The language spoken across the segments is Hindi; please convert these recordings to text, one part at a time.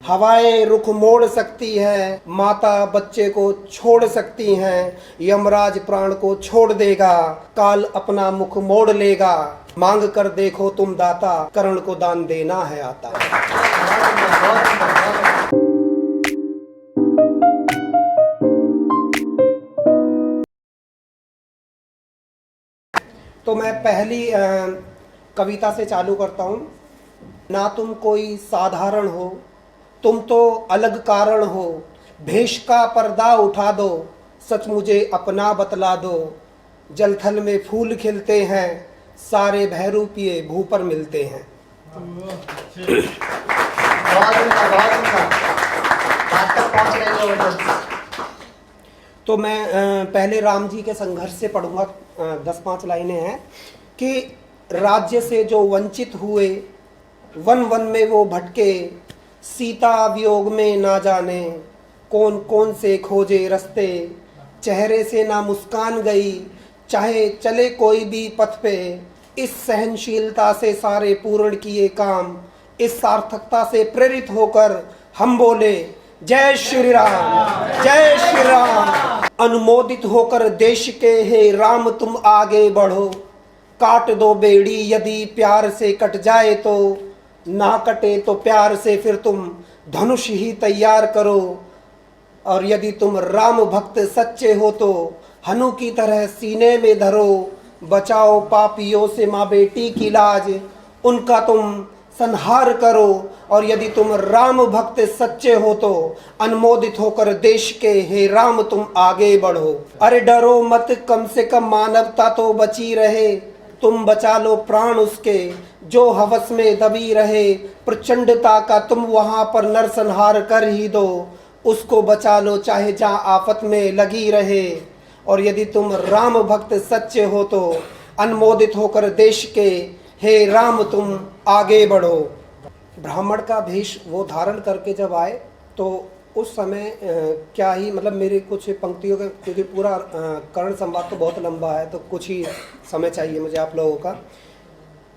हवाएं रुख मोड़ सकती है, माता बच्चे को छोड़ सकती हैं, यमराज प्राण को छोड़ देगा, काल अपना मुख मोड़ लेगा। मांग कर देखो तुम दाता, कर्ण को दान देना है आता। तो मैं पहली कविता से चालू करता हूँ। ना तुम कोई साधारण हो, तुम तो अलग कारण हो, भेष का पर्दा उठा दो, सच मुझे अपना बतला दो। जलथल में फूल खिलते हैं, सारे भैरूपिये भू पर मिलते हैं। तो मैं पहले राम जी के संघर्ष से पढ़ूंगा। 10-5 लाइनें हैं कि राज्य से जो वंचित हुए, वन वन में वो भटके, सीता वियोग में ना जाने, कौन कौन से खोजे रास्ते। चेहरे से ना मुस्कान गई, चाहे चले कोई भी पथ पे। इस सहनशीलता से सारे पूर्ण किए काम, इस सार्थकता से प्रेरित होकर हम बोले जय श्री राम, जय श्री राम। अनुमोदित होकर देश के हे राम तुम आगे बढ़ो, काट दो बेड़ी यदि प्यार से कट जाए तो, ना कटे तो प्यार से फिर तुम धनुष ही तैयार करो। और यदि तुम राम भक्त सच्चे हो तो हनु की तरह सीने में धरो। बचाओ पापियों से माँ बेटी की लाज, उनका तुम संहार करो। और यदि तुम राम भक्त सच्चे हो तो अनुमोदित होकर देश के हे राम तुम आगे बढ़ो। अरे डरो मत, कम से कम मानवता तो बची रहे, तुम बचा लो प्राण उसके जो हवस में दबी रहे। प्रचंडता का तुम वहां पर नरसंहार कर ही दो, उसको बचा लो चाहे जहां आफत में लगी रहे। और यदि तुम राम भक्त सच्चे हो तो अनुमोदित होकर देश के हे राम तुम आगे बढ़ो। ब्राह्मण का भेष वो धारण करके जब आए तो उस समय क्या ही मतलब मेरे कुछ पंक्तियों का, क्योंकि पूरा कर्ण संवाद तो बहुत लंबा है तो कुछ ही समय चाहिए मुझे आप लोगों का।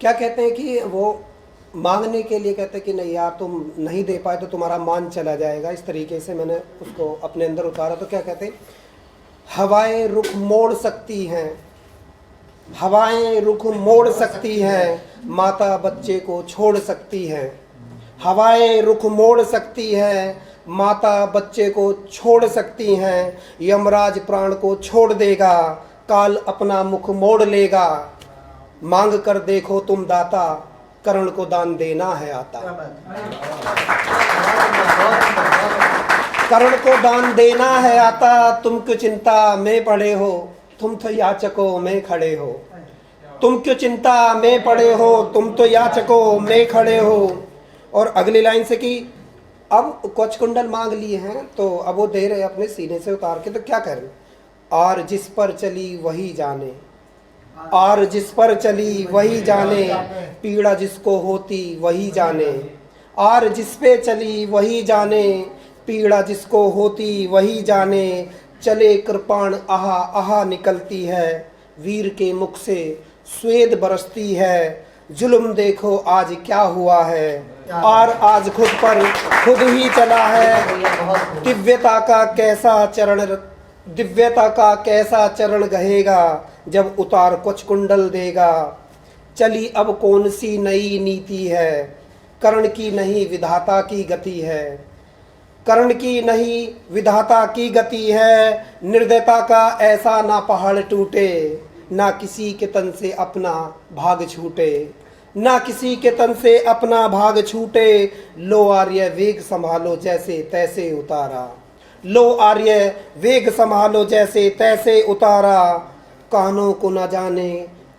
क्या कहते हैं कि वो मांगने के लिए कहते हैं कि नहीं यार तुम नहीं दे पाए तो तुम्हारा मान चला जाएगा। इस तरीके से मैंने उसको अपने अंदर उतारा। तो क्या कहते हैं, हवाएं रुख मोड़ सकती हैं, हवाएं रुख मोड़ सकती हैं, माता बच्चे को छोड़ सकती हैं। हवाएं रुख मोड़ सकती हैं, माता बच्चे को छोड़ सकती हैं, यमराज प्राण को छोड़ देगा, काल अपना मुख मोड़ लेगा। मांग कर देखो तुम दाता, कर्ण को दान देना है आता। कर्ण को दान देना है आता, तुम क्यों चिंता में पड़े हो, तुम तो याचकों में खड़े हो। तुम क्यों चिंता में पड़े हो, तुम तो याचकों में खड़े हो। और अगली लाइन से कि अब कवच कुंडल मांग लिए हैं तो अब वो दे रहे अपने सीने से उतार के। तो क्या करें, और जिस पर चली वही जाने, और जिस पर चली वही जाने, पीड़ा जिसको होती वही जाने। और जिस पे चली वही जाने, पीड़ा जिसको होती वही जाने। चले कृपाण आहा आहा निकलती है, वीर के मुख से स्वेद बरसती है। जुल्म देखो आज क्या हुआ है, और आज खुद पर खुद ही चला है। दिव्यता का कैसा चरण, दिव्यता का कैसा चरण गहेगा, जब उतार कवच कुंडल देगा। चली अब कौन सी नई नीति है, कर्ण की नहीं विधाता की गति है। कर्ण की नहीं विधाता की गति है, निर्दयता का ऐसा ना पहाड़ टूटे, ना किसी के तन से अपना भाग छूटे, ना किसी के तन से अपना भाग छूटे। लो आर्य वेग संभालो जैसे तैसे उतारा, लो आर्य वेग संभालो जैसे तैसे उतारा। कानों को न जाने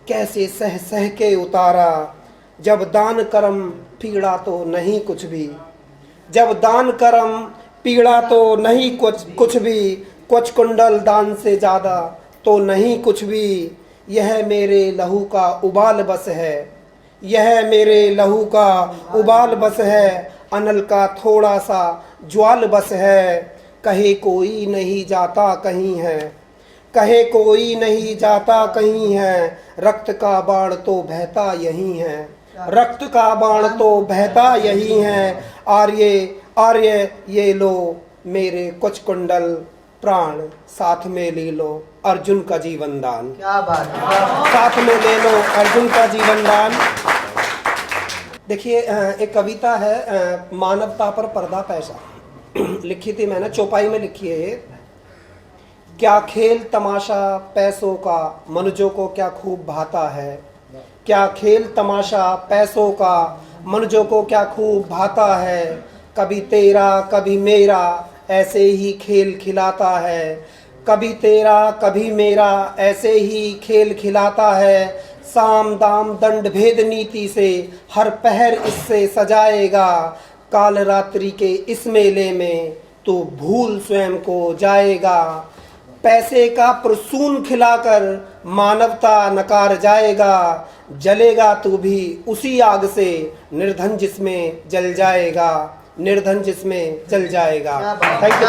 कैसे सह सह के उतारा। जब दान करम पीड़ा तो नहीं कुछ भी, जब दान करम पीड़ा तो नहीं कुछ भी। कवच कुंडल दान से ज़्यादा तो नहीं कुछ भी। यह मेरे लहू का उबाल बस है, यह मेरे लहू का उबाल बस है। अनल का थोड़ा सा ज्वाल बस है, कहे कोई नहीं जाता कहीं है, कहे कोई नहीं जाता कहीं है। रक्त का बाण तो बहता यहीं है, रक्त का बाण तो बहता यही है। आर्य आर्य ये लो मेरे कुछ कुंडल, प्राण साथ में ले लो अर्जुन का जीवन दान। क्या बात है। साथ में ले लो अर्जुन का जीवन दान। देखिए एक कविता है मानवता पर पर्दा पैसा, लिखी थी मैंने, चौपाई में लिखी है ये। क्या खेल तमाशा पैसों का मनुजों को क्या खूब भाता है, क्या खेल तमाशा पैसों का मनुजों को क्या खूब भाता है, कभी तेरा कभी मेरा ऐसे ही खेल खिलाता है, कभी तेरा कभी मेरा ऐसे ही खेल खिलाता है, साम दाम दंड भेद नीति से हर पहर इससे सजाएगा, काल रात्रि के इस मेले में तो भूल स्वयं को जाएगा, पैसे का प्रसून खिलाकर मानवता नकार जाएगा, जलेगा तू भी उसी आग से निर्धन जिसमें जल जाएगा, निर्धन जिसमें जल जाएगा। Thank you.